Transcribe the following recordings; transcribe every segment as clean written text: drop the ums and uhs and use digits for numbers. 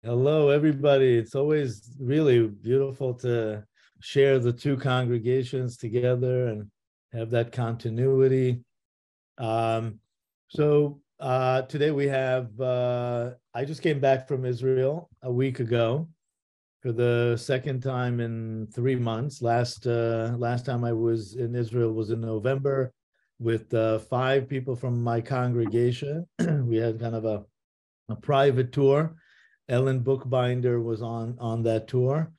Hello, everybody. It's always really beautiful to share the two congregations together and have that continuity. Today we have, I just came back from Israel a week ago for the second time in 3 months. Last time I was in Israel was in November with five people from my congregation. We had kind of a private tour. Ellen Bookbinder was on that tour,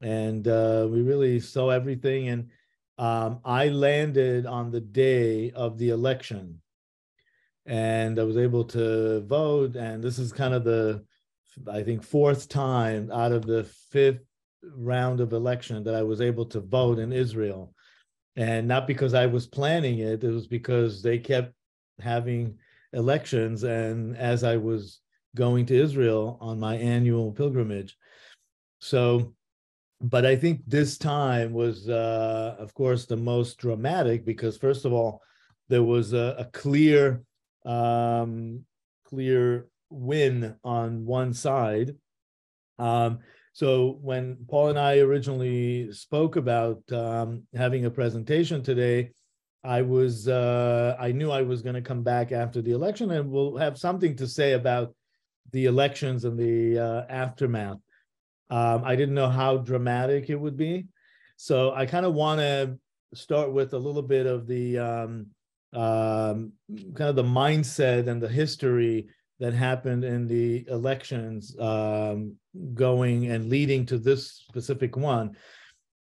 and we really saw everything. And I landed on the day of the election, and I was able to vote. And this is kind of I think, fourth time out of the fifth round of election that I was able to vote in Israel. And not because I was planning it; it was because they kept having elections, and as I was going to Israel on my annual pilgrimage. But I think this time was, of course, the most dramatic because, first of all, there was a clear win on one side. So when Paul and I originally spoke about having a presentation today, I knew I was going to come back after the election, and we'll have something to say about the elections and the aftermath. I didn't know how dramatic it would be. So I kind of want to start with a little bit of the kind of the mindset and the history that happened in the elections going and leading to this specific one.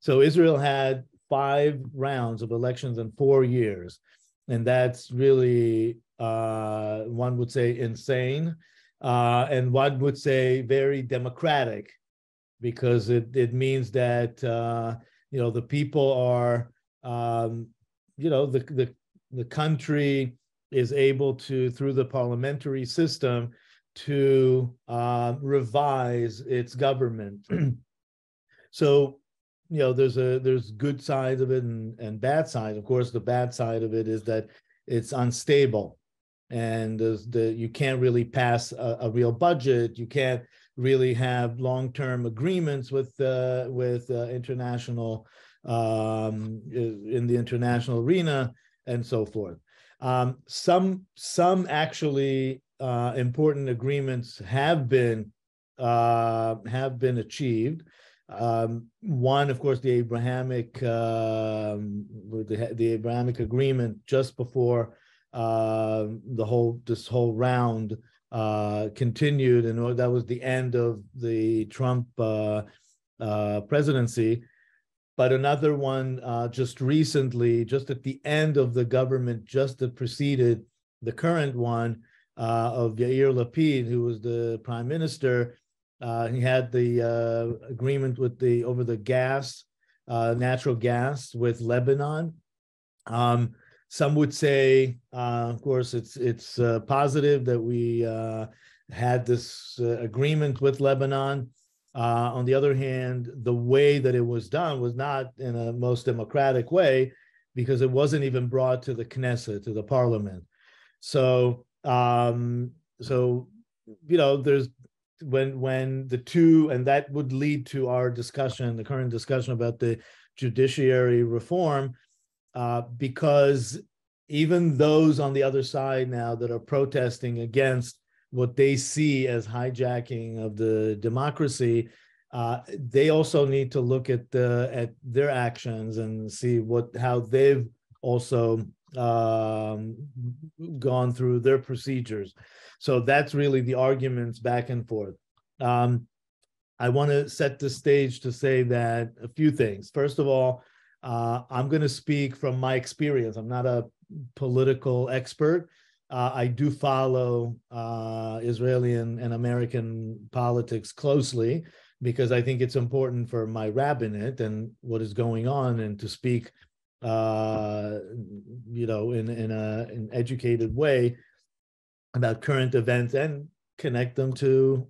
So Israel had 5 rounds of elections in 4 years. And that's really, one would say, insane. And one would say very democratic, because it means that the people are the country is able to, through the parliamentary system, to revise its government. So there's good sides of it and bad sides. Of course, the bad side of it is that it's unstable, and you can't really pass a real budget. You can't really have long-term agreements with international in the international arena and so forth. Some actually important agreements have been achieved. One, of course, the Abrahamic agreement just before this whole round continued, and that was the end of the Trump presidency. But another one just recently, just at the end of the government, just that preceded the current one of Yair Lapid, who was the prime minister. He had the agreement with over the gas, natural gas with Lebanon. Some would say, of course, it's positive that we had this agreement with Lebanon. On the other hand, the way that it was done was not in a most democratic way, because it wasn't even brought to the Knesset, to the parliament. So, there's when the two, and that would lead to our discussion, the current discussion about the judiciary reform. Because even those on the other side now that are protesting against what they see as hijacking of the democracy, they also need to look at their actions and see how they've also gone through their procedures. So that's really the arguments back and forth. I want to set the stage to say that a few things. First of all, I'm going to speak from my experience. I'm not a political expert. I do follow Israeli and American politics closely, because I think it's important for my rabbinate and what is going on, and to speak, in an educated way about current events and connect them to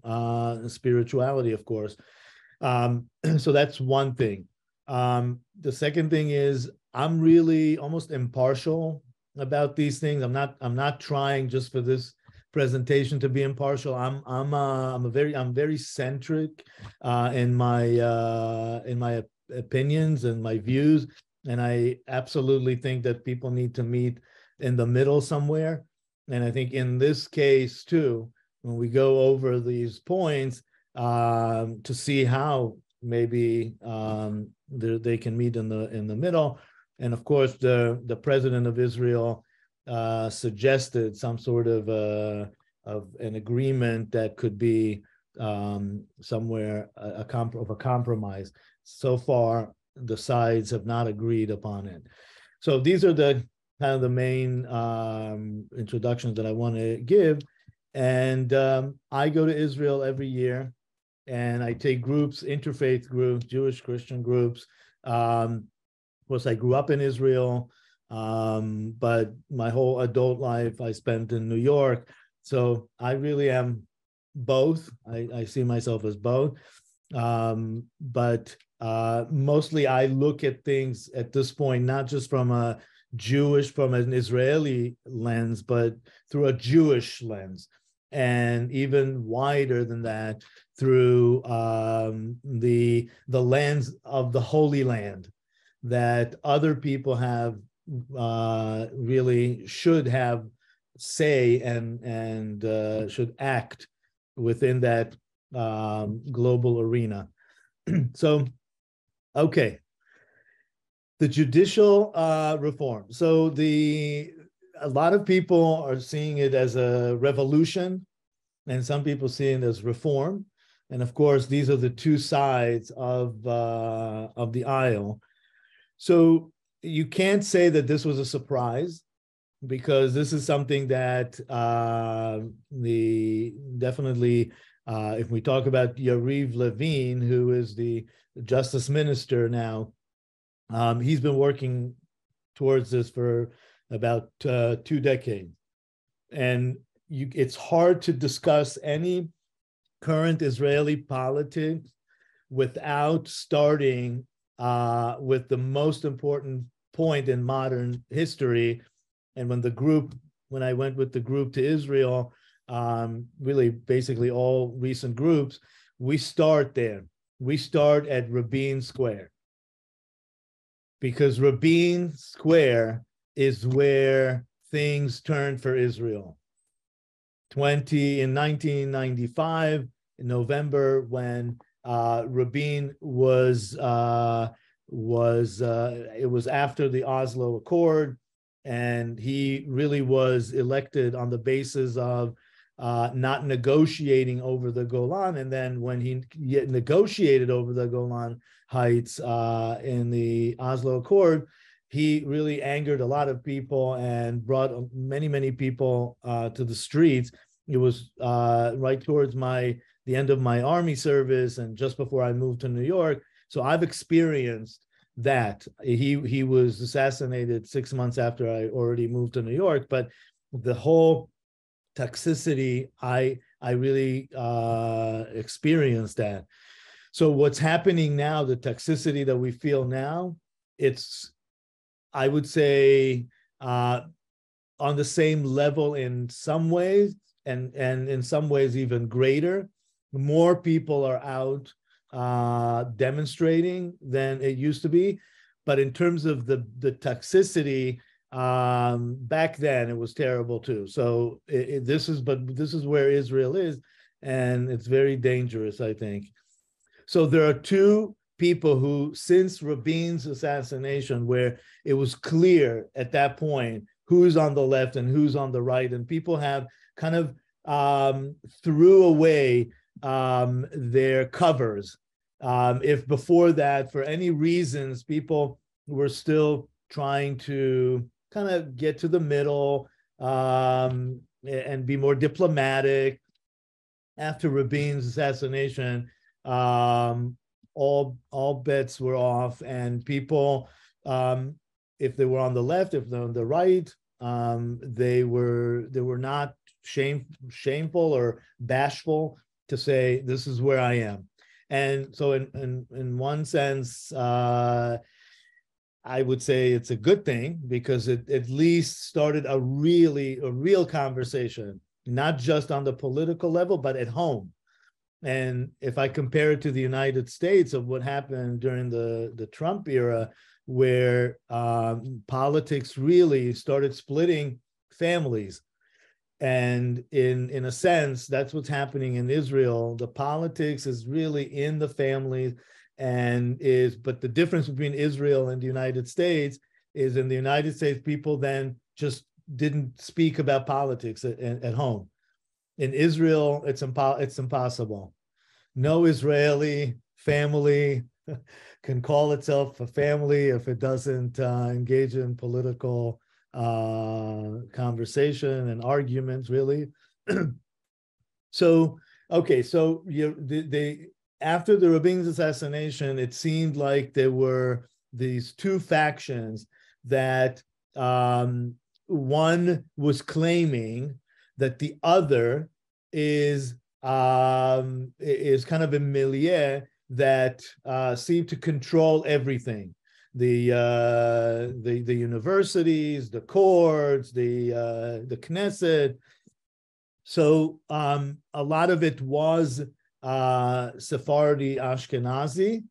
spirituality, of course. So that's one thing. The second thing is, I'm really almost impartial about these things. I'm not trying just for this presentation to be impartial. I'm very centric in my opinions and my views, and I absolutely think that people need to meet in the middle somewhere. And I think in this case too, when we go over these points, to see how maybe they can meet in the middle. And of course, the president of Israel suggested some sort of an agreement that could be somewhere a compromise. So far, the sides have not agreed upon it. So these are the kind of the main introductions that I want to give. And I go to Israel every year, and I take groups, interfaith groups, Jewish Christian groups. Of course, I grew up in Israel, but my whole adult life I spent in New York. So I really am both. I see myself as both. But mostly I look at things at this point, not just from an Israeli lens, but through a Jewish lens. And even wider than that, through the lens of the Holy Land, that other people have really should have say and should act within that global arena. So, okay, the judicial reform. So a lot of people are seeing it as a revolution, and some people seeing it as reform. And of course, these are the two sides of the aisle. So you can't say that this was a surprise, because this is something that definitely, if we talk about Yariv Levin, who is the justice minister now, he's been working towards this for about 2 decades. And it's hard to discuss any current Israeli politics without starting with the most important point in modern history. And when I went with the group to Israel, really basically all recent groups, we start there. We start at Rabin Square, because Rabin Square is where things turned for Israel. In 1995, in November, when Rabin it was after the Oslo Accord, and he really was elected on the basis of not negotiating over the Golan. And then when he negotiated over the Golan Heights in the Oslo Accord, he really angered a lot of people and brought many, many people to the streets. It was right towards the end of my army service and just before I moved to New York. So I've experienced that. He was assassinated 6 months after I already moved to New York, but the whole toxicity, I really experienced that. So what's happening now, the toxicity that we feel now, it's, I would say, on the same level in some ways, and in some ways even greater. More people are out demonstrating than it used to be. But in terms of the toxicity, back then it was terrible too. So this is where Israel is, and it's very dangerous, I think. So there are two people who, since Rabin's assassination, where it was clear at that point who's on the left and who's on the right, and people have kind of threw away their covers. If before that, for any reasons, people were still trying to kind of get to the middle and be more diplomatic. After Rabin's assassination, all bets were off, and people, if they were on the left, if they're on the right, they were not shameful or bashful to say, this is where I am. And so in one sense, I would say it's a good thing, because it at least started a real conversation not just on the political level, but at home. And if I compare it to the United States of what happened during the Trump era, where politics really started splitting families. And in a sense, that's what's happening in Israel. The politics is really in the families, but the difference between Israel and the United States is in the United States, people then just didn't speak about politics at home. In Israel, it's impossible. No Israeli family can call itself a family if it doesn't engage in political conversation and arguments, really. So, okay, so after the Rabin's assassination, it seemed like there were these two factions that one was claiming that the other is kind of a milieu that seemed to control everything. The universities, the courts, the Knesset. So a lot of it was Sephardi Ashkenazi,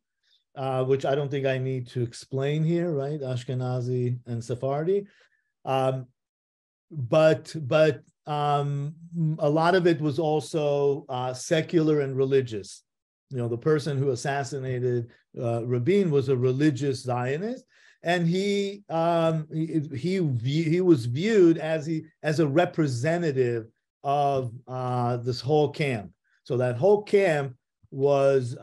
which I don't think I need to explain here, right? Ashkenazi and Sephardi. But a lot of it was also secular and religious. You know, the person who assassinated Rabin was a religious Zionist, and he was viewed as a representative of this whole camp. So that whole camp was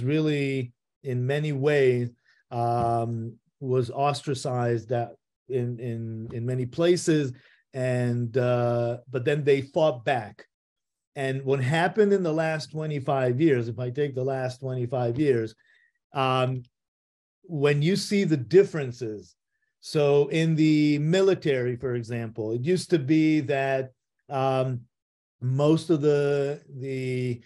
really in many ways was ostracized that in many places, and but then they fought back. And what happened in the last 25 years, if I take the last 25 years, when you see the differences, so in the military, for example, it used to be that most of the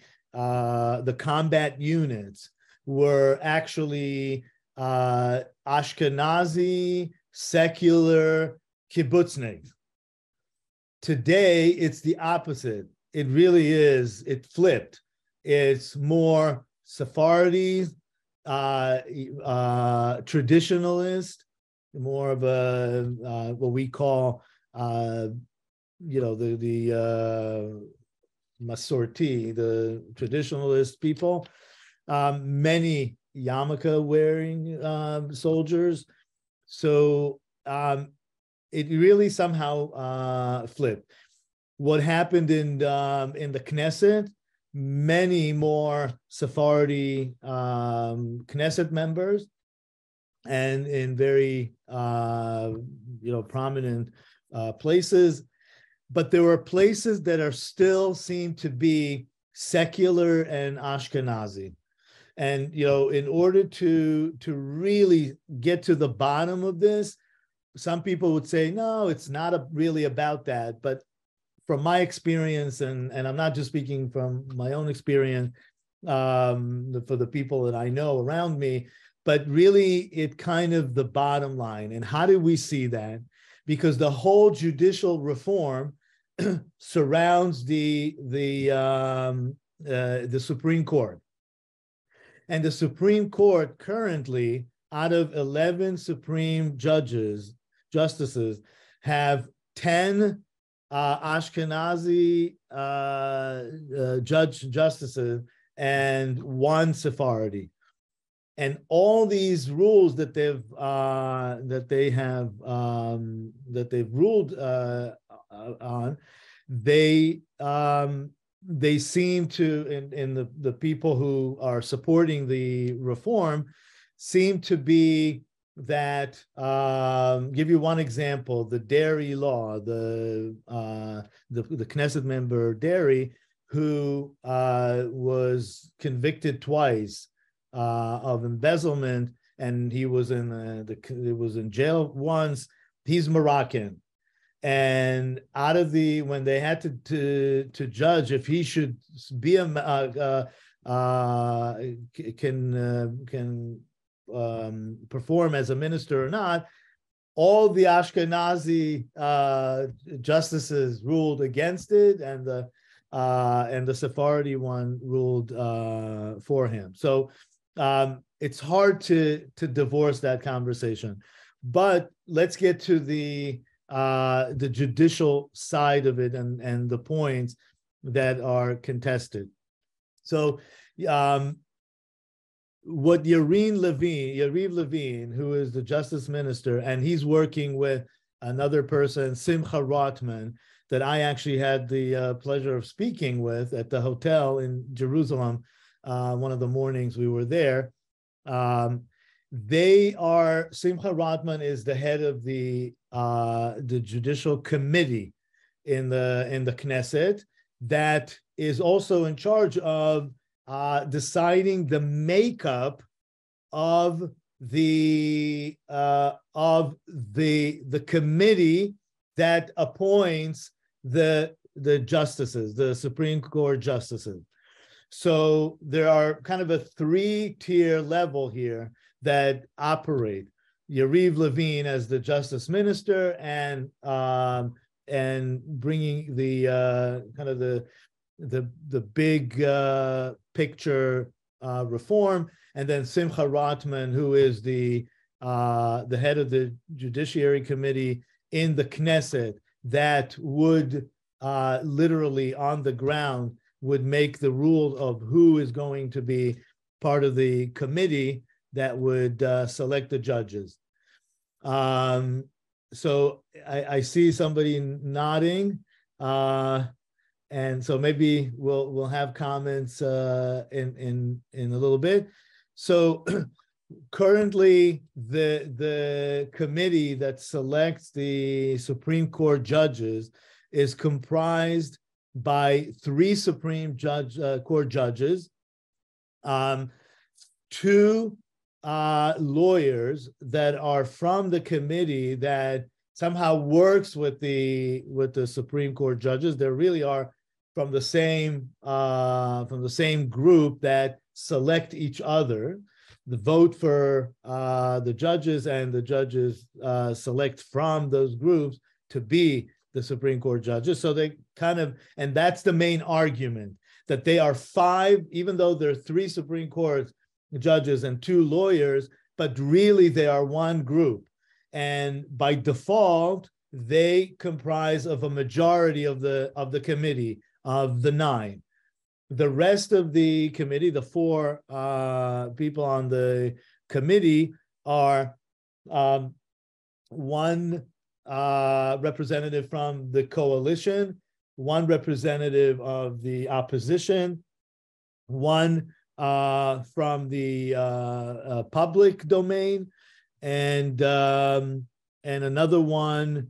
combat units were actually Ashkenazi, secular kibbutzniks. Today, it's the opposite. It really is. It flipped. It's more Sephardi, traditionalist, more of a what we call, the Masorti, the traditionalist people. Many yarmulke wearing soldiers. So it really somehow flipped. What happened in the Knesset? Many more Sephardi Knesset members, and in very prominent places. But there were places that are still seem to be secular and Ashkenazi. And in order to really get to the bottom of this, some people would say, no, it's not really about that. But from my experience, and I'm not just speaking from my own experience, for the people that I know around me, but really it kind of the bottom line. And how do we see that? Because the whole judicial reform surrounds the Supreme Court. And the Supreme Court currently, out of 11 Supreme justices, have 10 Ashkenazi justices and 1 Sephardi. And all these rules that they've ruled on, they seem to, in the people who are supporting the reform, seem to be that, give you one example, the Dairy law, the Knesset member Dairy, who was convicted twice of embezzlement, and he was in jail once. He's Moroccan. And when they had to judge if he should be can perform as a minister or not, all the Ashkenazi justices ruled against it, and the Sephardi one ruled for him. So it's hard to divorce that conversation. But let's get to the judicial side of it and the points that are contested. So what Yariv Levin, who is the justice minister, and he's working with another person, Simcha Rotman, that I actually had the pleasure of speaking with at the hotel in Jerusalem. One of the mornings we were there. Simcha Rotman is the head of the judicial committee in the Knesset that is also in charge of deciding the makeup of the committee that appoints the justices, the Supreme Court justices. So there are kind of a 3-tier level here that operate. Yariv Levin as the justice minister and bringing the kind of the big picture reform, and then Simcha Rotman, who is the head of the Judiciary Committee in the Knesset, that would literally on the ground would make the rule of who is going to be part of the committee that would select the judges. So I see somebody nodding. And so maybe we'll have comments in a little bit. So currently, the committee that selects the Supreme Court judges is comprised by 3 Supreme Court judges, 2 lawyers that are from the committee that somehow works with the Supreme Court judges. They really are from the same group that select each other. The vote for the judges, and the judges select from those groups to be the Supreme Court judges. So they kind of, and that's the main argument, that they are 5, even though there are 3 Supreme Court judges and 2 lawyers, but really they are one group. And by default, they comprise of a majority of the committee of the 9. The rest of the committee, the 4 people on the committee, are one representative from the coalition, 1 representative of the opposition, 1 from the public domain, and another one.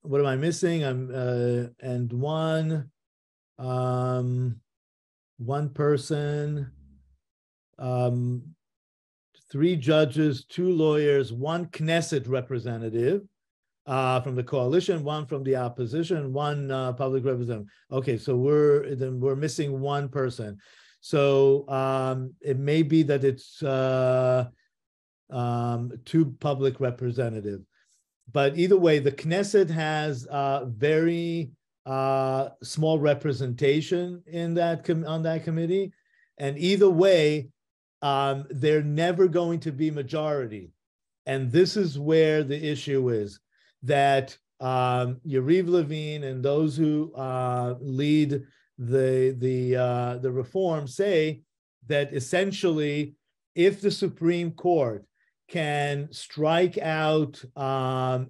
What am I missing? And one person, 3 judges, 2 lawyers, 1 Knesset representative from the coalition, 1 from the opposition, 1 public representative. Okay, so we're missing 1 person. So it may be that it's 2 public representatives. But either way, the Knesset has very small representation in on that committee, and either way, they're never going to be majority. And this is where the issue is, that Yariv Levin and those who lead the reform say that essentially, if the Supreme Court can strike out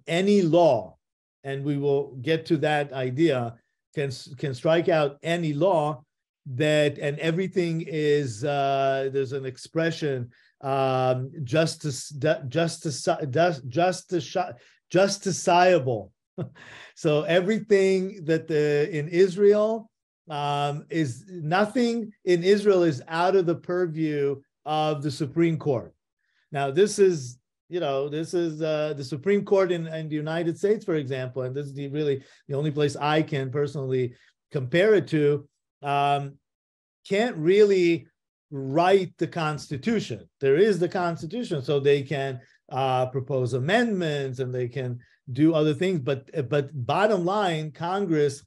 any law, and we will get to that idea, can strike out any law that, and everything is, there's an expression, justiciable. So everything that in Israel is, nothing in Israel is out of the purview of the Supreme Court. Now, this is the Supreme Court in the United States, for example, and this is really the only place I can personally compare it to, can't really write the Constitution. There is the Constitution, so they can propose amendments and they can do other things. But bottom line, Congress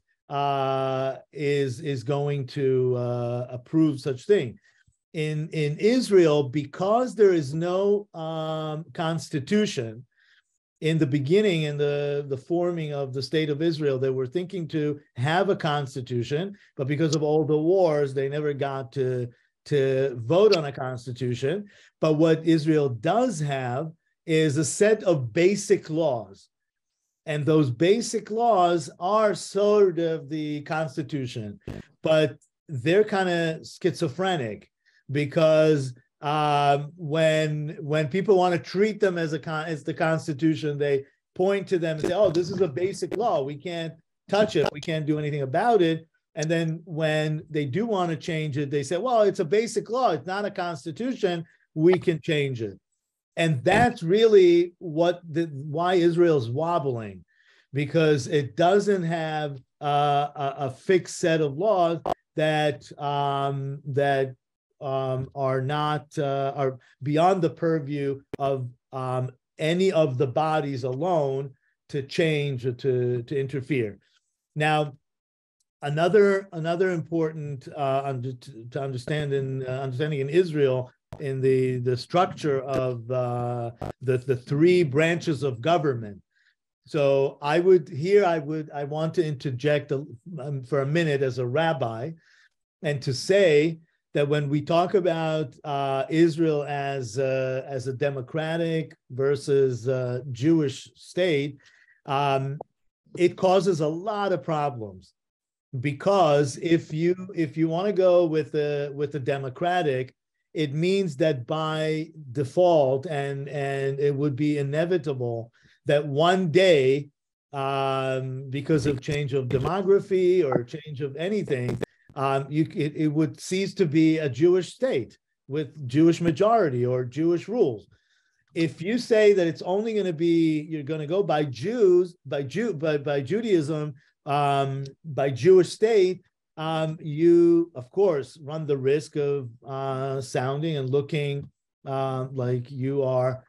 is going to approve such thing. In Israel, because there is no constitution, in the beginning, in the forming of the state of Israel, they were thinking to have a constitution, but because of all the wars, they never got to vote on a constitution. But what Israel does have is a set of basic laws. And those basic laws are sort of the constitution, but they're kind of schizophrenic, because when people want to treat them as the Constitution, they point to them and say, "Oh, this is a basic law. We can't touch it. We can't do anything about it." And then when they do want to change it, they say, "Well, it's a basic law. It's not a constitution. We can change it." And that's really why Israel's wobbling, because it doesn't have a fixed set of laws that are beyond the purview of any of the bodies alone to change or to interfere. Now, another important to understanding in Israel, in the structure of the three branches of government. So I want to interject for a minute as a rabbi, and to say that when we talk about Israel as a democratic versus Jewish state, it causes a lot of problems, because if you want to go with the democratic, it means that by default, and it would be inevitable that one day, because of change of demography or change of anything, it would cease to be a Jewish state with Jewish majority or Jewish rules. If you say that it's only going to be, you're going to go by Jews, by Judaism, by Jewish state, you of course run the risk of sounding and looking like you're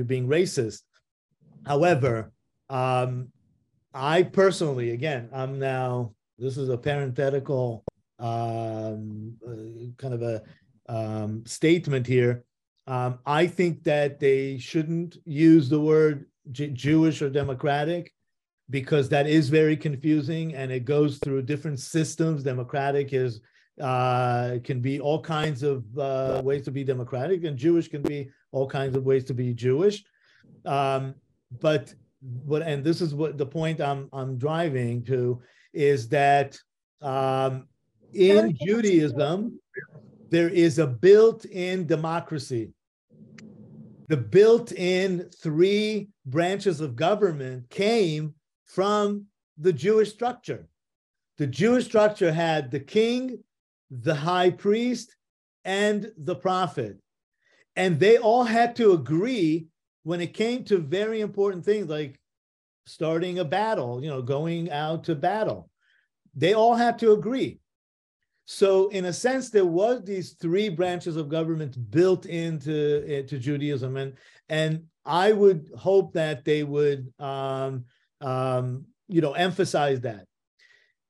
being racist. However, I personally, again, this is a parenthetical kind of a statement here. I think that they shouldn't use the word Jewish or democratic, because that is very confusing and it goes through different systems. Democratic can be all kinds of ways to be democratic, and Jewish can be all kinds of ways to be Jewish. And this is what the point I'm driving to, is that in Judaism, there is a built-in democracy. The built-in three branches of government came from the Jewish structure. The Jewish structure had the king, the high priest, and the prophet. And they all had to agree when it came to very important things like starting a battle, going out to battle. They all had to agree. So in a sense, there was these three branches of government built into Judaism. And I would hope that they would emphasize that.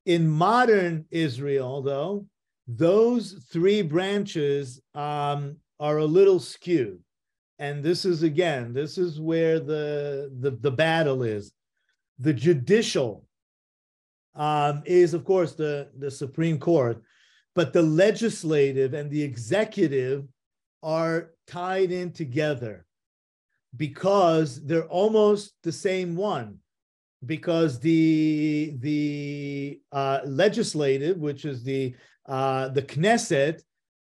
In modern Israel, though, those three branches are a little skewed. And this is where the battle is. The judicial is, of course, the Supreme Court, but the legislative and the executive are tied in together because they're almost the same one. Because the legislative, which is the Knesset,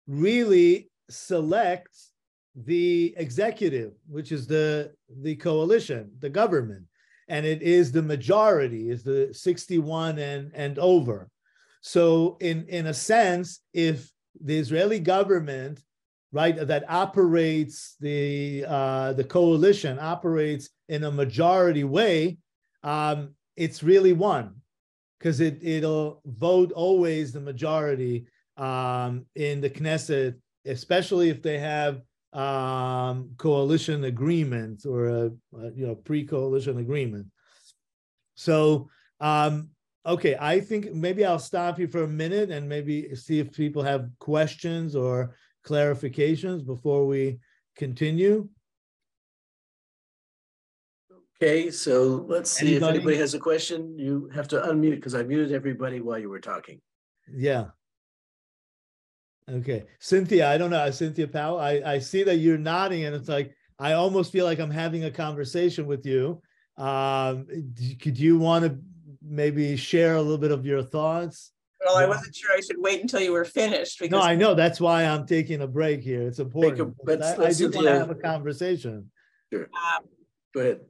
really selects the executive, which is the coalition, the government, and it is the majority, is the 61 and over. So in a sense, if the Israeli government, right, that operates the coalition operates in a majority way, it's really one, because it'll vote always the majority in the Knesset, especially if they have coalition agreement or a pre-coalition agreement. So okay, I think maybe I'll stop you for a minute and maybe see if people have questions or clarifications before we continue. Okay, so let's see Anybody? if anybody has a question. You have to unmute because I muted everybody while you were talking. Yeah. Okay. Cynthia, I don't know. Cynthia Powell, I see that you're nodding and it's like, I almost feel like I'm having a conversation with you. Could you want to maybe share a little bit of your thoughts? Well, I wasn't sure I should wait until you were finished. Because no, I know. That's why I'm taking a break here. It's important. I do want to have a conversation. Sure. Go ahead.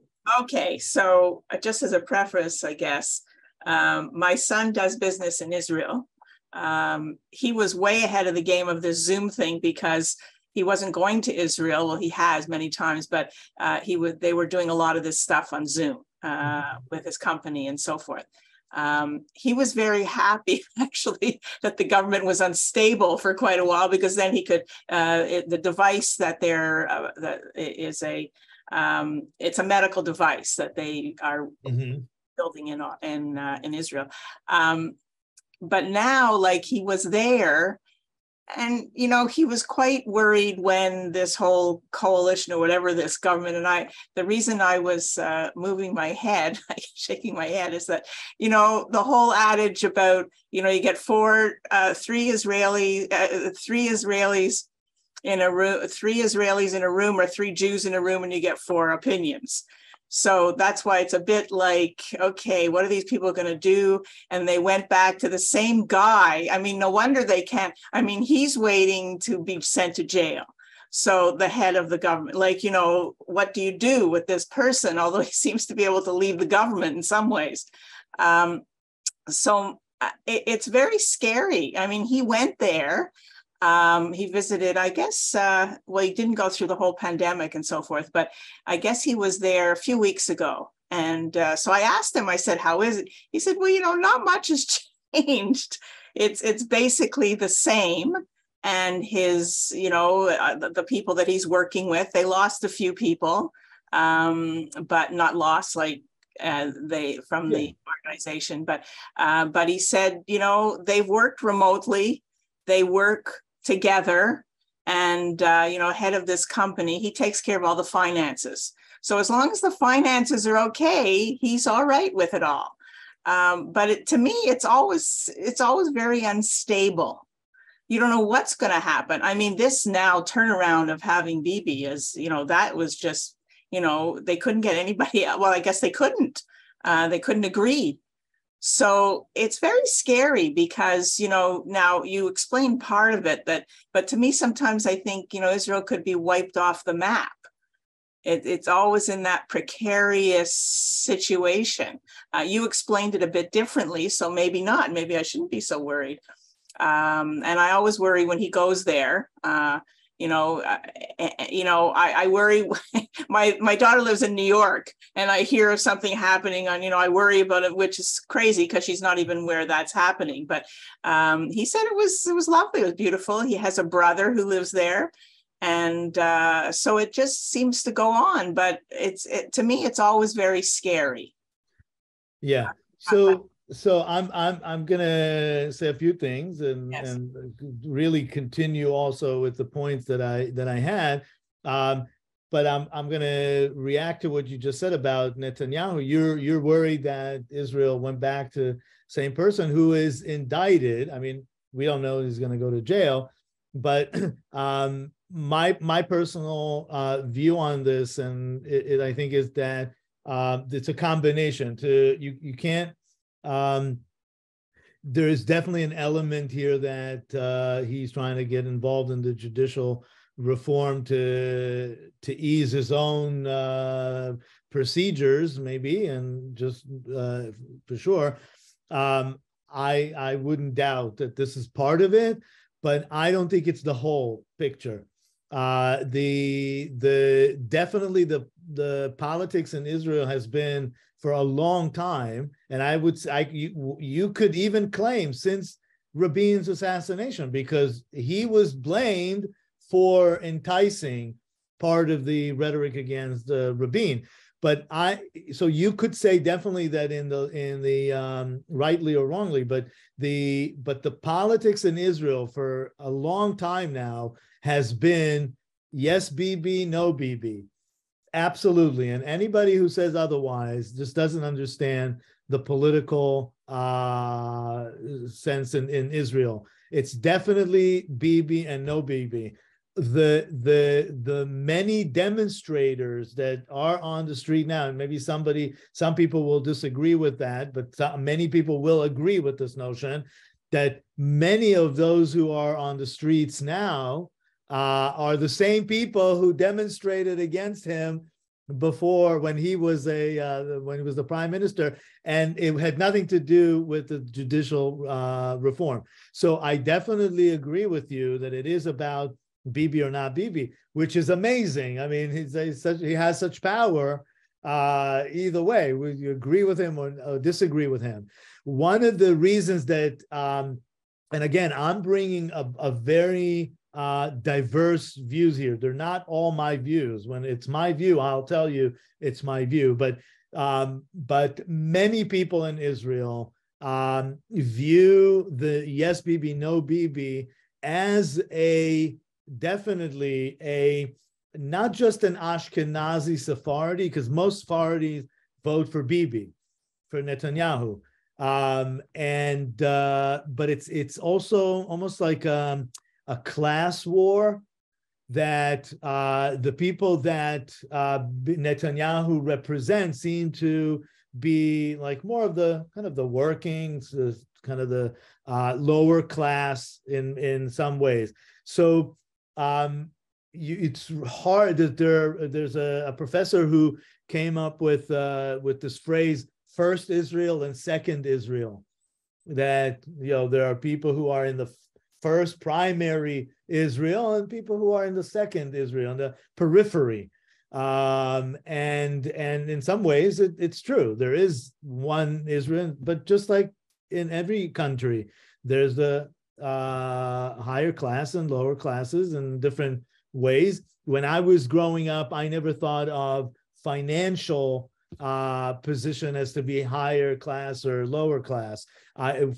Okay. So just as a preface, I guess, my son does business in Israel. He was way ahead of the game of this Zoom thing because he wasn't going to Israel. Well, he has many times, but they were doing a lot of this stuff on Zoom with his company and so forth. He was very happy, actually, that the government was unstable for quite a while because then he could, the device that that is it's a medical device that they are building in Israel. But now, like, he was there. And, you know, he was quite worried when this whole coalition or whatever, this government, and the reason I was moving my head, shaking my head, is that, you know, the whole adage about, you know, you get three Israelis in a room or three Jews in a room and you get four opinions. So that's why it's a bit like, okay, what are these people going to do? And they went back to the same guy. I mean, no wonder they can't. I mean, he's waiting to be sent to jail. So the head of the government, like, you know, what do you do with this person? Although he seems to be able to leave the government in some ways. So it's very scary. I mean, he went there. He visited, I guess, well, he didn't go through the whole pandemic and so forth, but I guess he was there a few weeks ago. And so I asked him, I said, how is it? He said, well, you know, not much has changed. It's basically the same. And his, you know, the people that he's working with, they lost a few people, but not lost like the organization. But he said, you know, they've worked remotely. They work together, and you know, head of this company, he takes care of all the finances. So as long as the finances are okay, he's all right with it all. But to me, it's always very unstable. You don't know what's going to happen. I mean, this now turnaround of having Bibi is, you know, that was just, you know, they couldn't get anybody. Well, I guess they couldn't agree. So it's very scary because, you know, now you explain part of it, but to me, sometimes I think, you know, Israel could be wiped off the map. It's always in that precarious situation. You explained it a bit differently, so maybe not. Maybe I shouldn't be so worried. And I always worry when he goes there. I worry. My daughter lives in New York, and I hear of something happening on, you know, I worry about it, which is crazy because she's not even where that's happening. But he said it was lovely. It was beautiful. He has a brother who lives there. And so it just seems to go on. But to me, it's always very scary. Yeah. So I'm gonna say a few things and really continue also with the points that I had, but I'm gonna react to what you just said about Netanyahu. You're worried that Israel went back to same person who is indicted. I mean, we don't know he's gonna go to jail, but my personal view on this, and it I think is that it's a combination. You can't. There is definitely an element here that he's trying to get involved in the judicial reform to ease his own procedures, maybe, and just for sure. I wouldn't doubt that this is part of it, but I don't think it's the whole picture. Definitely the politics in Israel has been for a long time, and I would say you could even claim since Rabin's assassination, because he was blamed for enticing part of the rhetoric against Rabin. But so you could say definitely that in the rightly or wrongly, but the politics in Israel for a long time now has been yes Bibi, no Bibi, absolutely. And anybody who says otherwise just doesn't understand the political sense in Israel. It's definitely Bibi and no Bibi. The many demonstrators that are on the street now, and maybe some people will disagree with that, but many people will agree with this notion that many of those who are on the streets now are the same people who demonstrated against him before when he was the prime minister, and it had nothing to do with the judicial reform. So I definitely agree with you that it is about Bibi or not Bibi, which is amazing. I mean, he has such power either way. Would you agree with him or disagree with him? One of the reasons that, and again, I'm bringing a very diverse views here. They're not all my views. When it's my view, I'll tell you it's my view. But many people in Israel view the yes Bibi, no Bibi as definitely not just an Ashkenazi Sephardi, because most Sephardis vote for Bibi, for Netanyahu, but it's also almost like a class war that the people that Netanyahu represents seem to be like more of the kind of the workings, kind of the lower class in some ways. So it's hard that there's a professor who came up with this phrase, first Israel and second Israel, that there are people who are in the first primary Israel and people who are in the second Israel, in the periphery. And in some ways it's true. There is one Israel, but just like in every country, there's the higher class and lower classes in different ways. When I was growing up, I never thought of financial position as to be higher class or lower class.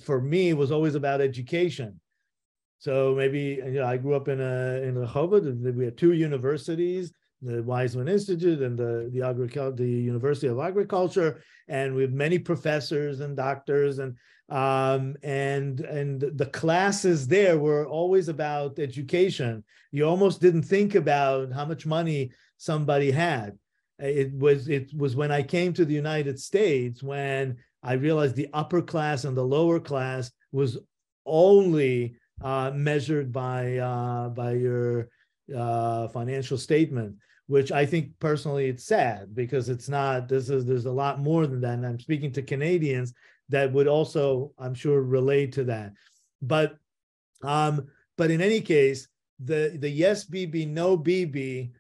For me, it was always about education. So maybe I grew up in Rehovot. We had two universities, the Weizmann Institute and the University of Agriculture, and we have many professors and doctors, and the classes there were always about education. You almost didn't think about how much money somebody had. It was when I came to the United States when I realized the upper class and the lower class was only measured by your financial statement, which I think personally it's sad, because it's not. There's a lot more than that, and I'm speaking to Canadians that would also, I'm sure, relate to that. But in any case, the yes Bibi, no Bibi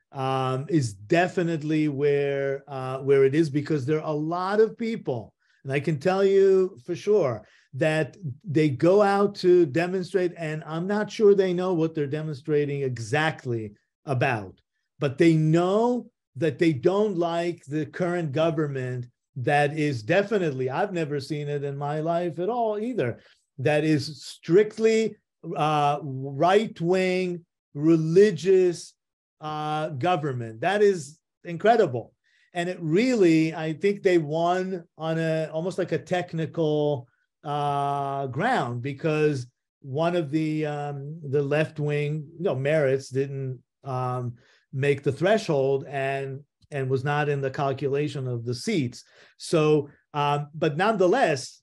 is definitely where it is, because there are a lot of people, and I can tell you for sure that they go out to demonstrate, and I'm not sure they know what they're demonstrating exactly about, but they know that they don't like the current government that is definitely, I've never seen it in my life at all either, that is strictly right-wing, religious government. That is incredible. And it really, I think they won on almost like a technical ground, because one of the left-wing Meretz didn't make the threshold and was not in the calculation of the seats. So, but nonetheless,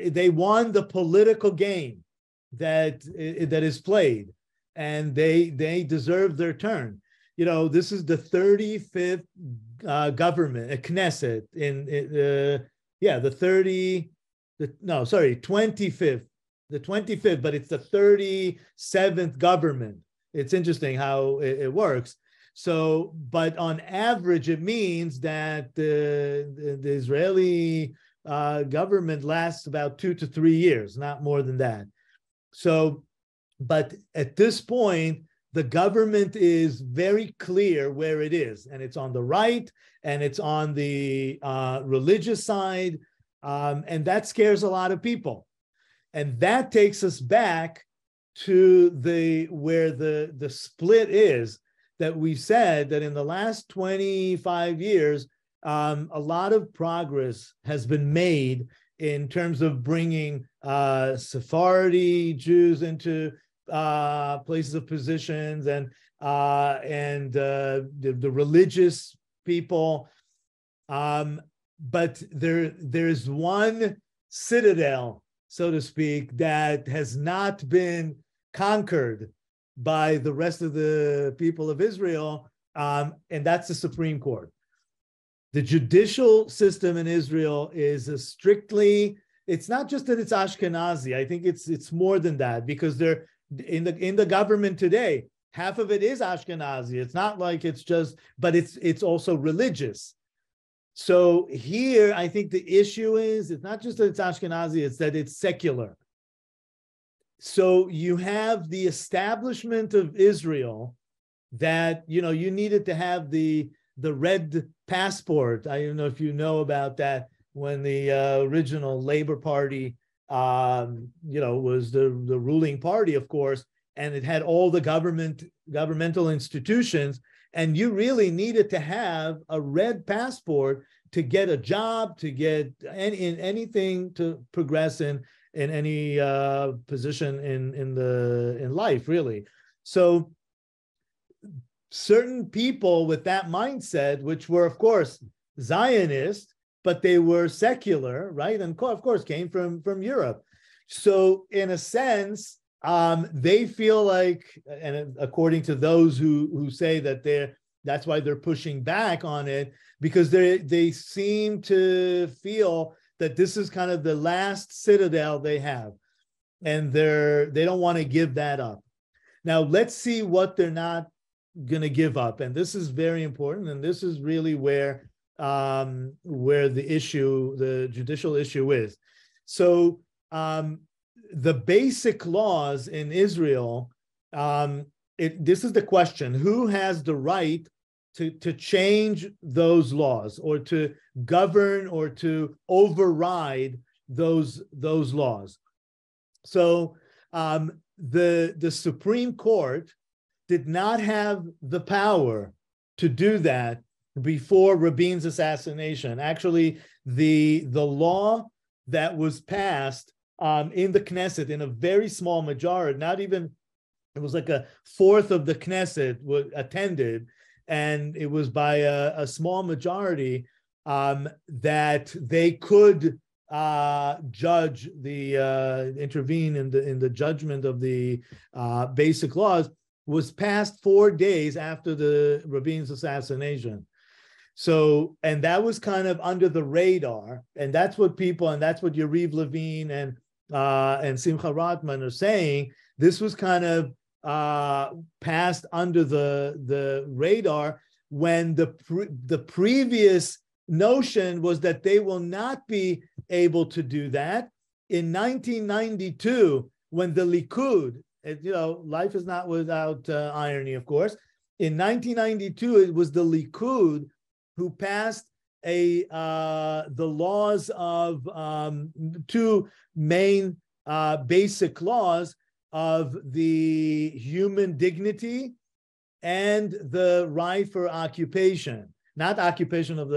they won the political game that is played, and they deserve their turn. This is the 35th government, Knesset, the 25th, but it's the 37th government. It's interesting how it works. So, but on average, it means that the Israeli government lasts about 2 to 3 years, not more than that. So, but at this point, the government is very clear where it is, and it's on the right, and it's on the religious side, and that scares a lot of people. And that takes us back to where the split is, that we said that in the last 25 years, a lot of progress has been made in terms of bringing Sephardi Jews into places of positions, and the religious people. But there's one citadel, so to speak, that has not been conquered by the rest of the people of Israel, and that's the Supreme Court. The judicial system in Israel is it's not just that it's Ashkenazi. I think it's more than that, because they're in the government today, half of it is Ashkenazi. It's not like it's just, but it's also religious. So here, I think the issue is, it's not just that it's Ashkenazi, it's that it's secular. So you have the establishment of Israel that, you needed to have the red passport. I don't know if you know about that, when the original Labor Party, was the ruling party, of course, and it had all the governmental institutions, and you really needed to have a red passport to get a job, to get anything, to progress in any position in life, really. So certain people with that mindset, which were, of course, Zionist, but they were secular, right? And of course, came from Europe. So in a sense, they feel like, and according to those who say that that's why they're pushing back on it, because they seem to feel that this is kind of the last citadel they have, and they don't want to give that up. Now let's see what they're not going to give up, and this is very important, and this is really where the judicial issue is. So the basic laws in Israel, this is the question: who has the right to change those laws, or to govern, or to override those laws? So the Supreme Court did not have the power to do that before Rabin's assassination. Actually, the law that was passed in the Knesset in a very small majority, not even, it was like a fourth of the Knesset attended, and it was by a small majority that they could judge intervene in the judgment of the basic laws, was passed 4 days after the Rabin's assassination. So, and that was kind of under the radar, and that's what Yariv Levin and Simcha Rotman are saying. This was kind of passed under the radar, when the previous notion was that they will not be able to do that. In 1992, when the Likud, life is not without irony, of course. In 1992, it was the Likud who passed the laws of two main basic laws of the human dignity and the right for occupation, not occupation of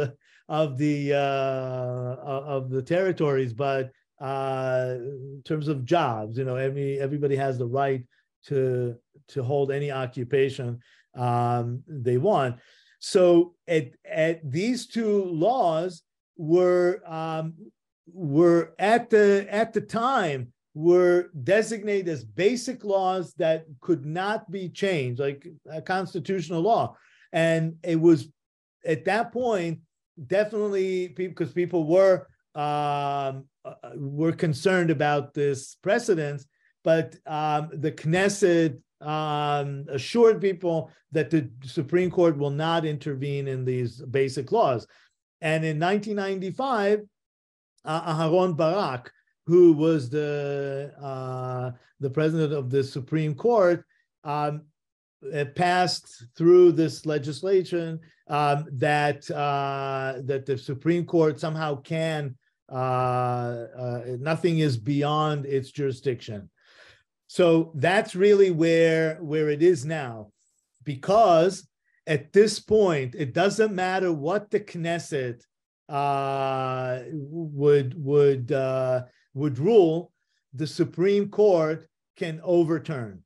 the territories, but in terms of jobs. Everybody has the right to hold any occupation they want. So at these two laws were at the time were designated as basic laws that could not be changed, like a constitutional law. And it was at that point definitely because people were concerned about this precedence, but the Knesset assured people that the Supreme Court will not intervene in these basic laws. And in 1995, Aharon Barak, who was the president of the Supreme Court, passed through this legislation that the Supreme Court somehow can nothing is beyond its jurisdiction. So that's really where it is now, because at this point it doesn't matter what the Knesset would rule, the Supreme Court can overturn.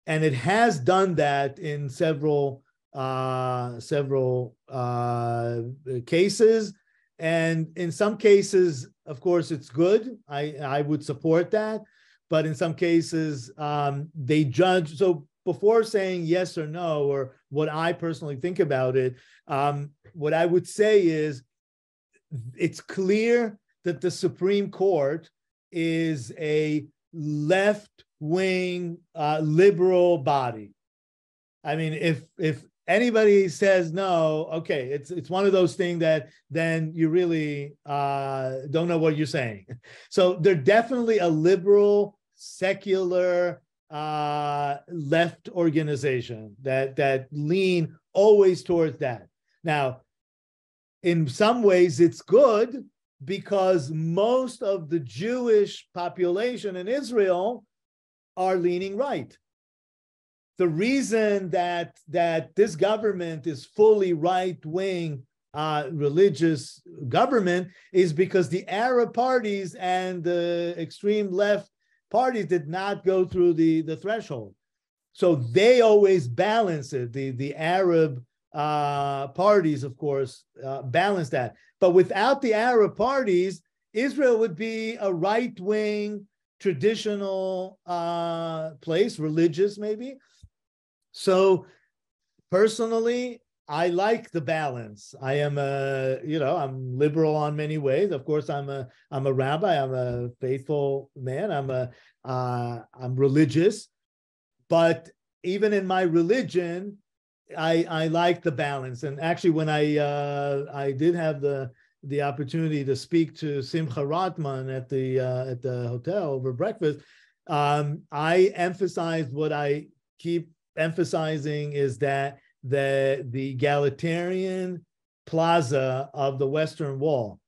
And it has done that in several cases. And in some cases, of course, it's good. I would support that. But in some cases, they judge. So before saying yes or no, or what I personally think about it, what I would say is it's clear that the Supreme Court is a left-wing liberal body. I mean, if anybody says no, okay, it's one of those things that then you really don't know what you're saying. So they're definitely a liberal, secular left organization that lean always towards that. Now, in some ways, it's good because most of the Jewish population in Israel are leaning right. The reason that this government is fully right-wing religious government is because the Arab parties and the extreme left parties did not go through the threshold. So they always balance it. The Arab parties, of course, balance that. But without the Arab parties, Israel would be a right-wing, traditional place, religious maybe. So personally, I like the balance. I am I'm liberal on many ways. Of course, I'm a rabbi. I'm a faithful man. I'm religious, but even in my religion, I like the balance. And actually, when I did have the opportunity to speak to Simcha Rotman at the hotel over breakfast, I emphasized what I keep emphasizing is that the egalitarian plaza of the Western Wall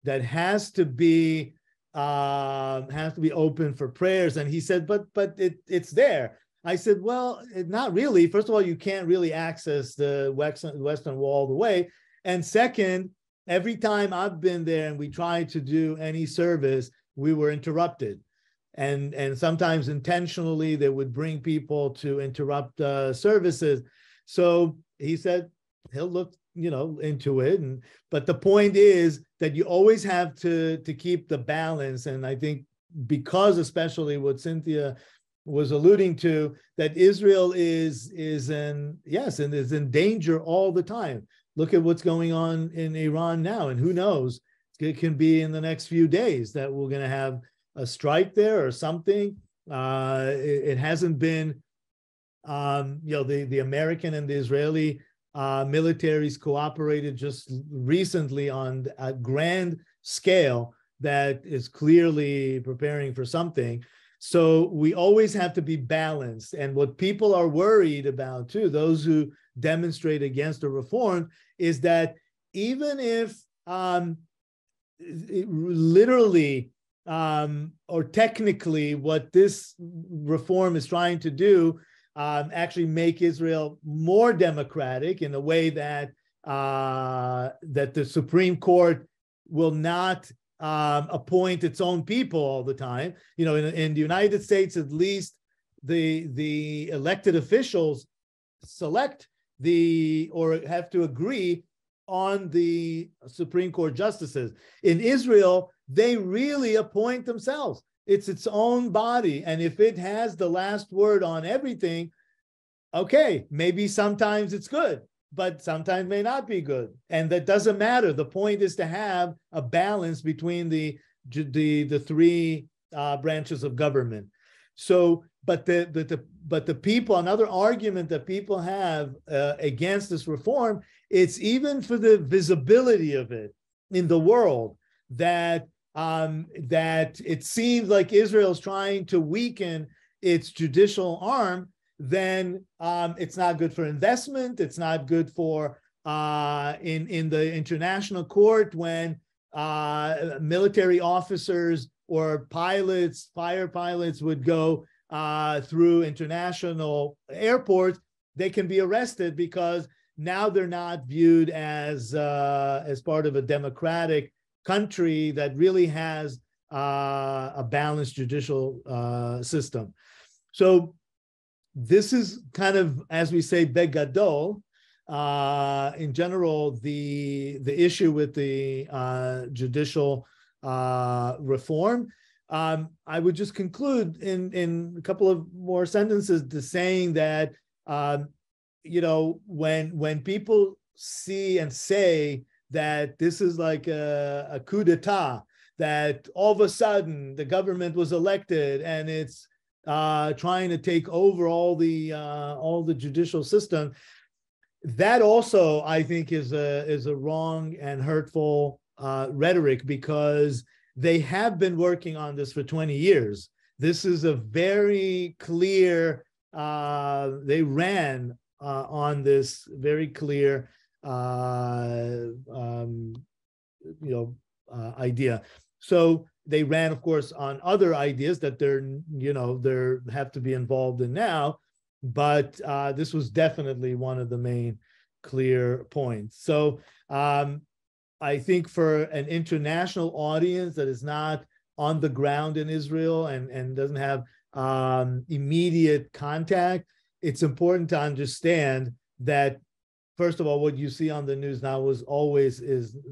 that has to be open for prayers. And he said, but it's there. I said, well, not really. First of all, you can't really access the Western Wall all the way. And second, every time I've been there and we tried to do any service, we were interrupted. And sometimes intentionally, they would bring people to interrupt services. So he said he'll look, into it. But the point is that you always have to keep the balance. And I think because especially what Cynthia was alluding to, that Israel is in danger all the time. Look at what's going on in Iran now, and who knows, it can be in the next few days that we're going to have a strike there or something. It hasn't been, the American and the Israeli militaries cooperated just recently on a grand scale that is clearly preparing for something. So we always have to be balanced. And what people are worried about too, those who demonstrate against a reform, is that even if literally or technically what this reform is trying to do actually make Israel more democratic in a way that that the Supreme Court will not appoint its own people all the time. In the United States, at least the elected officials select or have to agree on the Supreme Court justices. In Israel, they really appoint themselves. It's its own body. And if it has the last word on everything, okay, maybe sometimes it's good, but sometimes may not be good. And that doesn't matter. The point is to have a balance between the three branches of government. So, but the people, another argument that people have against this reform, it's even for the visibility of it in the world, that it seems like Israel's trying to weaken its judicial arm. then it's not good for investment. It's not good for in the international court when military officers or pilots, fighter pilots would go through international airports. They can be arrested because now they're not viewed as part of a democratic country that really has a balanced judicial system. So this is kind of, as we say, begadol. In general, the issue with the judicial reform. I would just conclude in a couple of more sentences to saying that when people see and say that this is like a coup d'etat, that all of a sudden the government was elected and it's trying to take over all the judicial system, that also I think is a wrong and hurtful rhetoric, because they have been working on this for 20 years. This is a very clear, they ran on this very clear idea. So they ran, of course, on other ideas that they're have to be involved in now, but this was definitely one of the main clear points. So I think for an international audience that is not on the ground in Israel and doesn't have immediate contact, it's important to understand that, first of all, what you see on the news now is always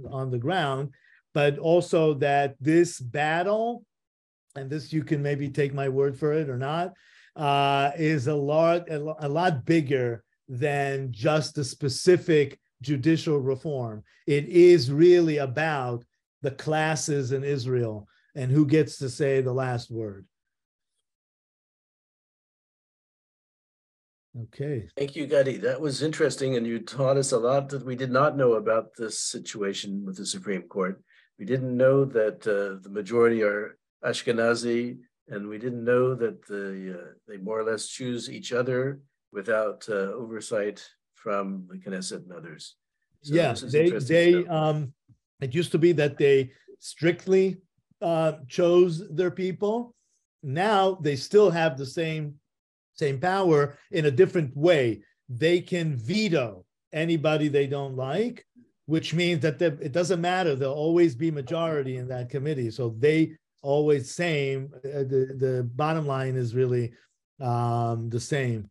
on the ground, but also that this battle, and this you can maybe take my word for it or not, is a lot bigger than just a specific judicial reform. It is really about the classes in Israel and who gets to say the last word. Okay. Thank you, Gadi. That was interesting, and you taught us a lot that we did not know about this situation with the Supreme Court. We didn't know that the majority are Ashkenazi, and we didn't know that they more or less choose each other without oversight from the Knesset and others. So yeah, it used to be that they strictly chose their people. Now they still have the same power in a different way. They can veto anybody they don't like, which means that it doesn't matter. There'll always be majority in that committee. So they always same. The bottom line is really the same.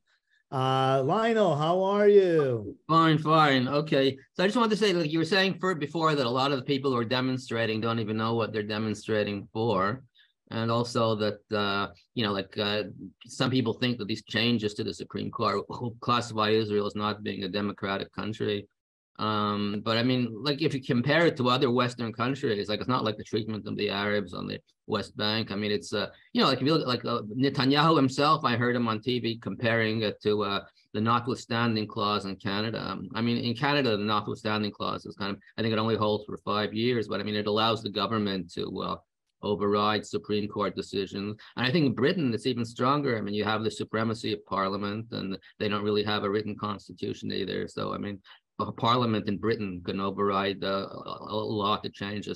Lionel, how are you? Fine. Okay. So I just wanted to say, like you were saying before, that a lot of the people who are demonstrating don't even know what they're demonstrating for. And also that, some people think that these changes to the Supreme Court will classify Israel as not being a democratic country. But I mean, like if you compare it to other Western countries, like it's not like the treatment of the Arabs on the West Bank. I mean, it's, like if you look at like Netanyahu himself, I heard him on TV comparing it to the notwithstanding clause in Canada. I mean, in Canada, the notwithstanding clause is kind of, I think it only holds for 5 years, but I mean, it allows the government to override Supreme Court decisions. And I think in Britain, it's even stronger. I mean, you have the supremacy of Parliament, and they don't really have a written constitution either. So, I mean, a Parliament in Britain can override a law to change a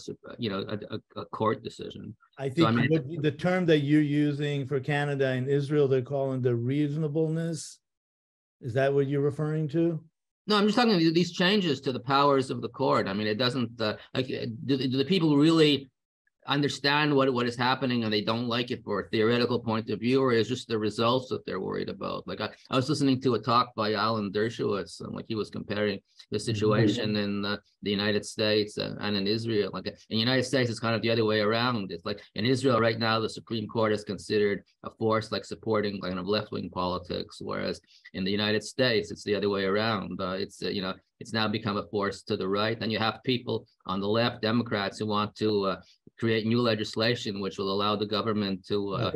court decision. I think the term that you're using for Canada and Israel, they're calling the reasonableness. Is that what you're referring to? No, I'm just talking about these changes to the powers of the court. I mean, it doesn't, do the people really understand what is happening and they don't like it for a theoretical point of view, or is just the results that they're worried about? Like I was listening to a talk by Alan Dershowitz, and like he was comparing the situation in the United States and in Israel. Like in the United States, it's kind of the other way around. It's like in Israel right now, the Supreme Court is considered a force like supporting kind of left-wing politics, whereas in the United States, it's the other way around. It's now become a force to the right, and you have people on the left, Democrats, who want to create new legislation which will allow the government to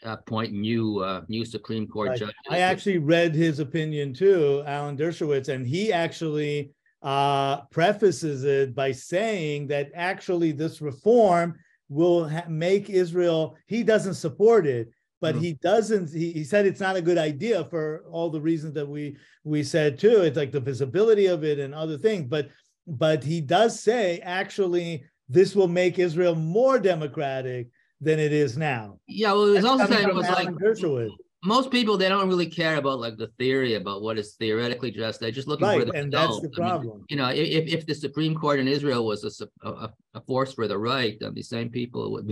appoint new Supreme Court judges. I actually read his opinion too, Alan Dershowitz, and he actually prefaces it by saying that actually this reform will make Israel, he doesn't support it, but he doesn't. He said it's not a good idea for all the reasons that we said too. It's like the visibility of it and other things. But he does say actually this will make Israel more democratic than it is now. Yeah, well, it was also saying it was like Dershowitz. Most people, they don't really care about like the theory about what is theoretically just. They're just looking for the and result. that's the problem. I mean, if the Supreme Court in Israel was a force for the right, then the same people would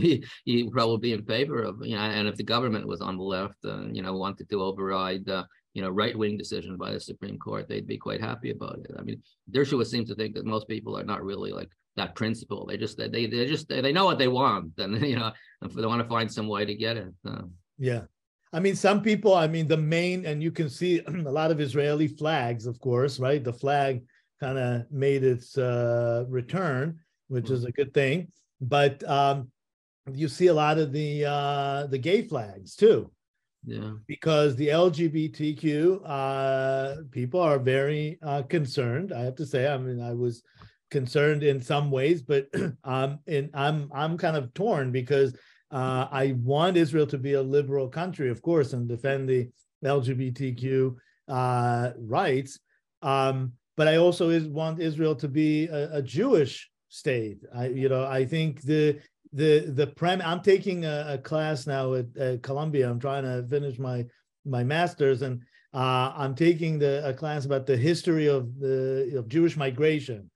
probably be in favor of, and if the government was on the left, wanted to override right-wing decision by the Supreme Court, they'd be quite happy about it. I mean, Dershowitz seems to think that most people are not really like that principle. They know what they want, and they want to find some way to get it. Yeah. I mean, some people, the main, and you can see a lot of Israeli flags, of course, right? The flag kind of made its return, which is a good thing. But you see a lot of the gay flags too. Yeah. Because the LGBTQ people are very concerned. I have to say, I was concerned in some ways, but I'm kind of torn because I want Israel to be a liberal country, of course, and defend the LGBTQ rights. But I also want Israel to be a Jewish state. I think the I'm taking a class now at Columbia. I'm trying to finish my master's, and I'm taking a class about the history of Jewish migration.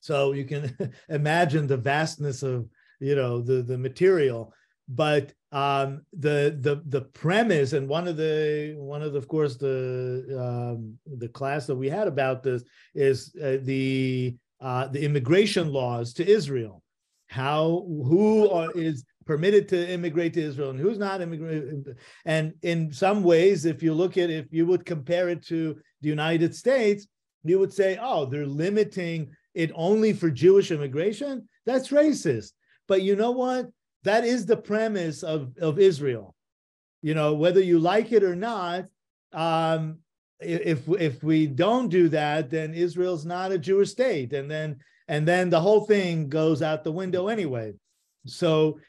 So you can imagine the vastness of the material, but the premise, and one of of course the class that we had about this is the immigration laws to Israel, who is permitted to immigrate to Israel and who's not immigrating. And in some ways, if you would compare it to the United States, you would say, oh, they're limiting it only for Jewish immigration. That's racist. But you know what? That is the premise of Israel. Whether you like it or not, if we don't do that, then Israel's not a Jewish state, and then the whole thing goes out the window anyway. So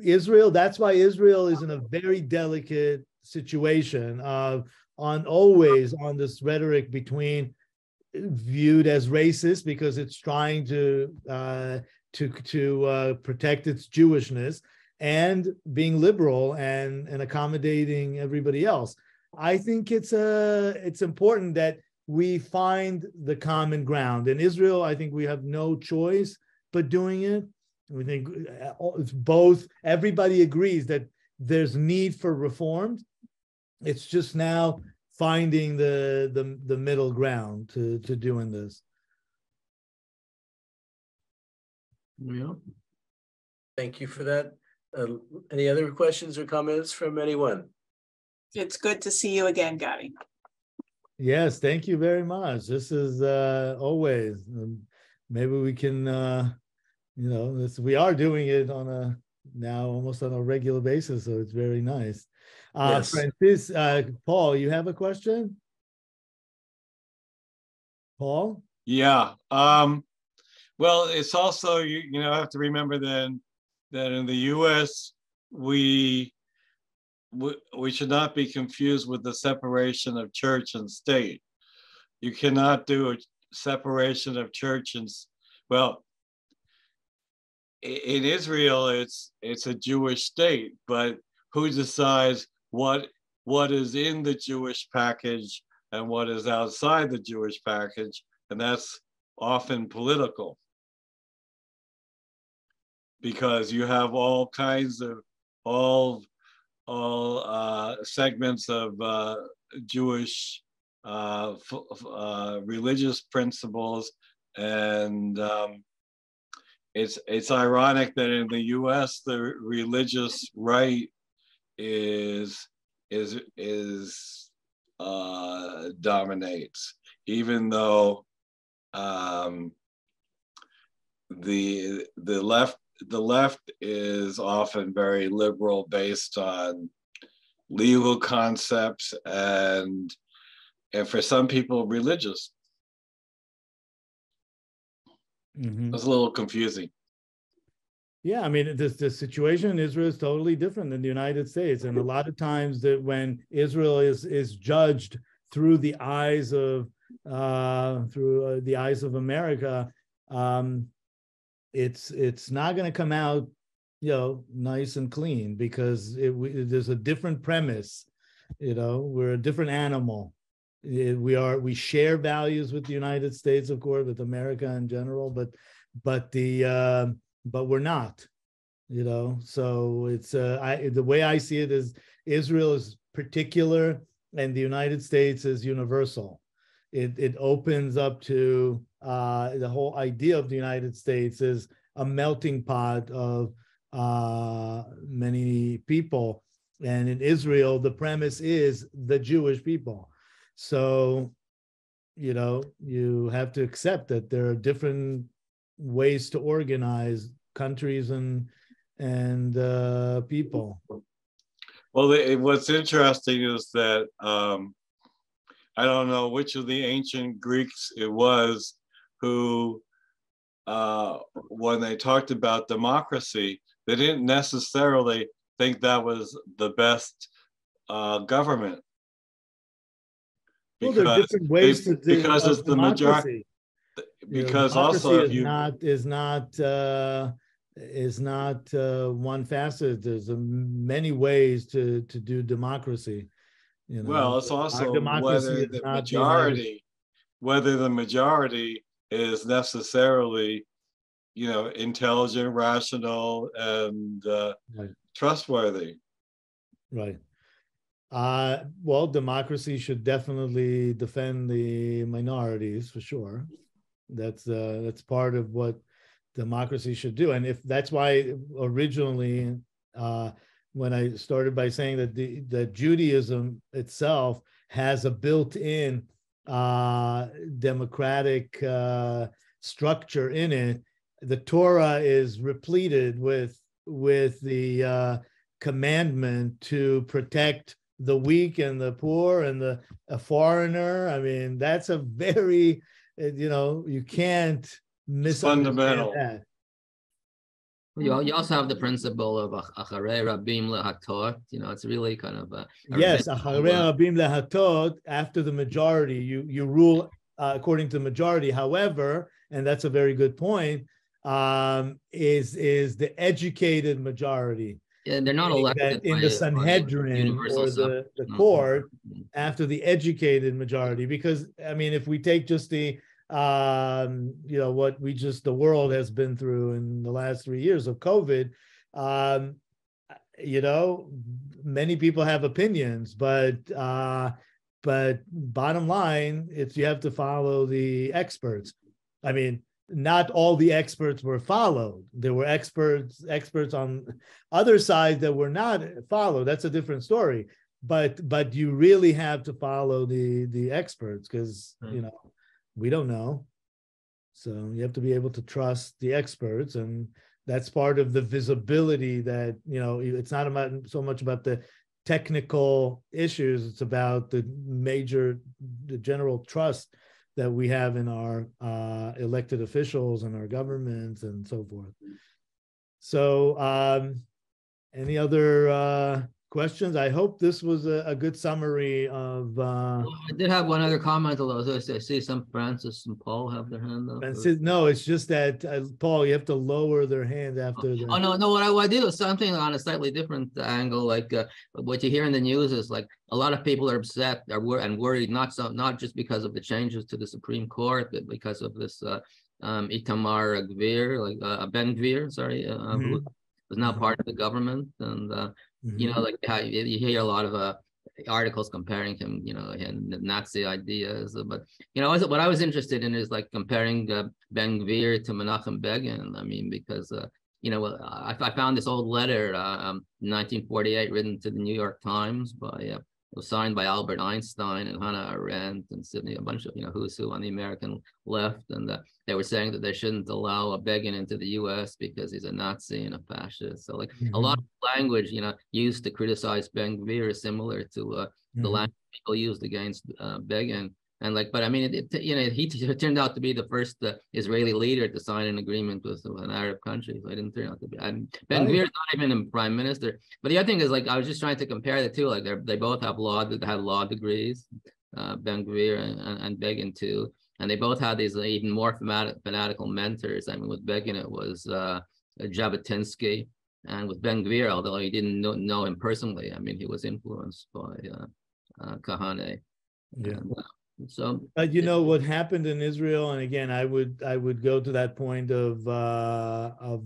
Israel, that's why Israel is in a very delicate situation always on this rhetoric between viewed as racist because it's trying to protect its Jewishness, and being liberal and accommodating everybody else. I think it's important that we find the common ground. In Israel, I think we have no choice but doing it. We think it's both. Everybody agrees that there's need for reform. It's just now finding the middle ground to doing this. Yeah. Thank you for that. Any other questions or comments from anyone? It's good to see you again, Gadi. Yes, thank you very much. This is always. Maybe we can, we are doing it now almost on a regular basis, so it's very nice. Yes. Francis, Paul, you have a question? Paul? Yeah. Well, it's also, you have to remember then that in the U.S., we should not be confused with the separation of church and state. You cannot do a separation of church and, well, in Israel, it's a Jewish state, but who decides what is in the Jewish package and what is outside the Jewish package? And that's often political, because you have all kinds of all segments of Jewish religious principles, and it's ironic that in the U.S. the religious right dominates, even though the left is often very liberal, based on legal concepts and for some people religious. Mm-hmm. It's a little confusing. Yeah, I mean, the situation in Israel is totally different than the United States, and a lot of times that when Israel is judged through the eyes of America, it's not going to come out, nice and clean, because there's a different premise. We're a different animal. We share values with the United States, of course, with America in general, but we're not. So it's the way I see it is Israel is particular and the United States is universal. It opens up to the whole idea of the United States is a melting pot of many people. And in Israel, the premise is the Jewish people. So, you have to accept that there are different ways to organize countries and people. Well, what's interesting is that I don't know which of the ancient Greeks it was who, when they talked about democracy, they didn't necessarily think that was the best government. Well, there are different ways to do because it's the majority. Because also, if you is not one facet. There's many ways to do democracy. Well, it's also whether the majority is necessarily, intelligent, rational, and right. Trustworthy. Right. Well, democracy should definitely defend the minorities for sure. That's part of what democracy should do. And if that's why originally, when I started by saying that Judaism itself has a built-in democratic structure in it, the Torah is repleted with the commandment to protect the weak and the poor and a foreigner. I mean, that's a very, you can't misunderstand that. You also have the principle of acharei rabim lehatot. It's really kind of yes, acharei rabim lehatot, after the majority, you rule according to the majority. However, and that's a very good point, is the educated majority. Yeah, they're not elected in the Sanhedrin or the court after the educated majority. Because I mean, if we take just the what the world has been through in the last 3 years of COVID, many people have opinions, but bottom line, you have to follow the experts. I mean, not all the experts were followed. There were experts on other sides that were not followed. That's a different story. But you really have to follow the experts, because we don't know. So you have to be able to trust the experts, and that's part of the visibility that, it's not so much about the technical issues. It's about the general trust that we have in our elected officials and our governments and so forth. So any other questions? I hope this was a good summary of... I did have one other comment, although I see some Francis and Paul have their hand up. No, it's just that, Paul, you have to lower their hand after... No, what I did was something on a slightly different angle. Like what you hear in the news is like a lot of people are upset and worried, not just because of the changes to the Supreme Court, but because of this Itamar Gvir, Ben Gvir, who is now part of the government. And like how you hear a lot of articles comparing him, and Nazi ideas. But what I was interested in is like comparing Ben Gvir to Menachem Begin. I mean, because I found this old letter, 1948, written to the New York Times it was signed by Albert Einstein and Hannah Arendt and Sidney, a bunch of who's who on the American left, and they were saying that they shouldn't allow a Begin into the U.S. because he's a Nazi and a fascist. So a lot of language used to criticize Ben Gvir is similar to the language people used against Begin. And like, but I mean, he turned out to be the first Israeli leader to sign an agreement with an Arab country. So it didn't turn out to be. Ben-Gvir is not even a prime minister. But the other thing is, like, I was just trying to compare the two. Like, they both have law degrees, Ben-Gvir and Begin too, and they both had these even more fanatical mentors. I mean, with Begin it was Jabotinsky, and with Ben-Gvir, although he didn't know him personally, I mean, he was influenced by Kahane. Yeah. And, so you know what happened in Israel, and again, I would go to that point of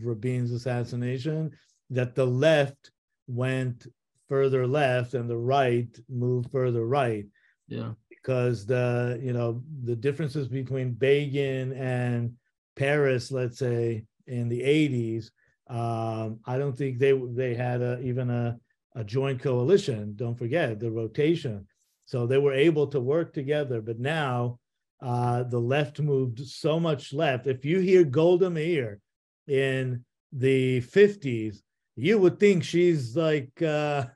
Rabin's assassination, that the left went further left and the right moved further right. Yeah, because the differences between Begin and Paris, let's say in the 80s, I don't think they had even a joint coalition. Don't forget the rotation. So they were able to work together, but now the left moved so much left. If you hear Golda Meir in the 50s, you would think she's like, on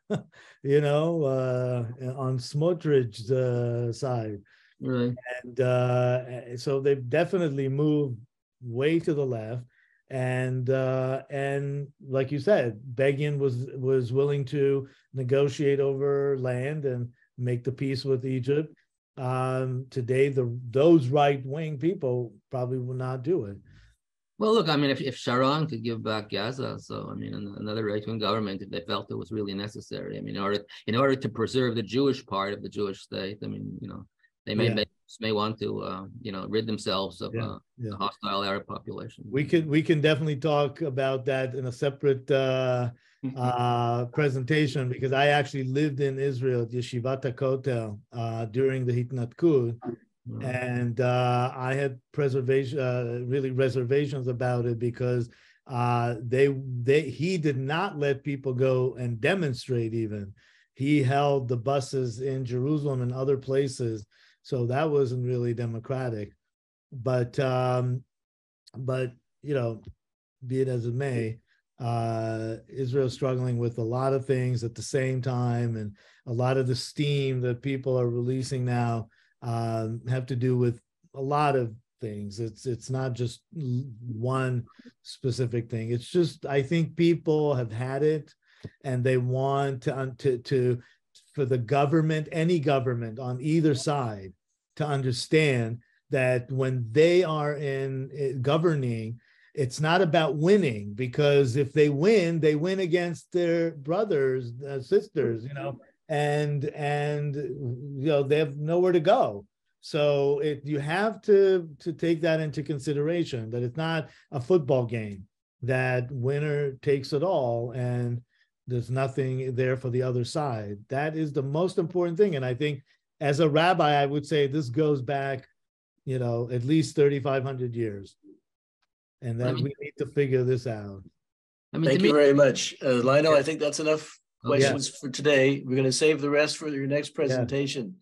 Smotrich's side. right. And so they've definitely moved way to the left. And like you said, Begin was willing to negotiate over land and make the peace with Egypt. Today, those right-wing people probably will not do it. Well, look, I mean, if Sharon could give back Gaza, so I mean, another right-wing government, if they felt it was really necessary, I mean, in order to preserve the Jewish part of the Jewish state, I mean, they may want to, rid themselves of a hostile Arab population. We can definitely talk about that in a separate presentation, because I actually lived in Israel at Yeshivat HaKotel during the Hitnatkut. And I had reservations about it, because he did not let people go and demonstrate. Even he held the buses in Jerusalem and other places, so that wasn't really democratic. But be it as it may, Israel's struggling with a lot of things at the same time, and a lot of the steam that people are releasing now have to do with a lot of things. It's not just one specific thing. It's just, I think people have had it, and they want to for the government, any government on either side, to understand that when they are in governing, it's not about winning, because if they win against their brothers, sisters, and they have nowhere to go. So you have to take that into consideration, that it's not a football game, that winner takes it all and there's nothing there for the other side. That is the most important thing. And I think as a rabbi, I would say this goes back, at least 3,500 years. And that we need to figure this out. Thank you very much. Lionel, I think that's enough questions for today. We're going to save the rest for your next presentation.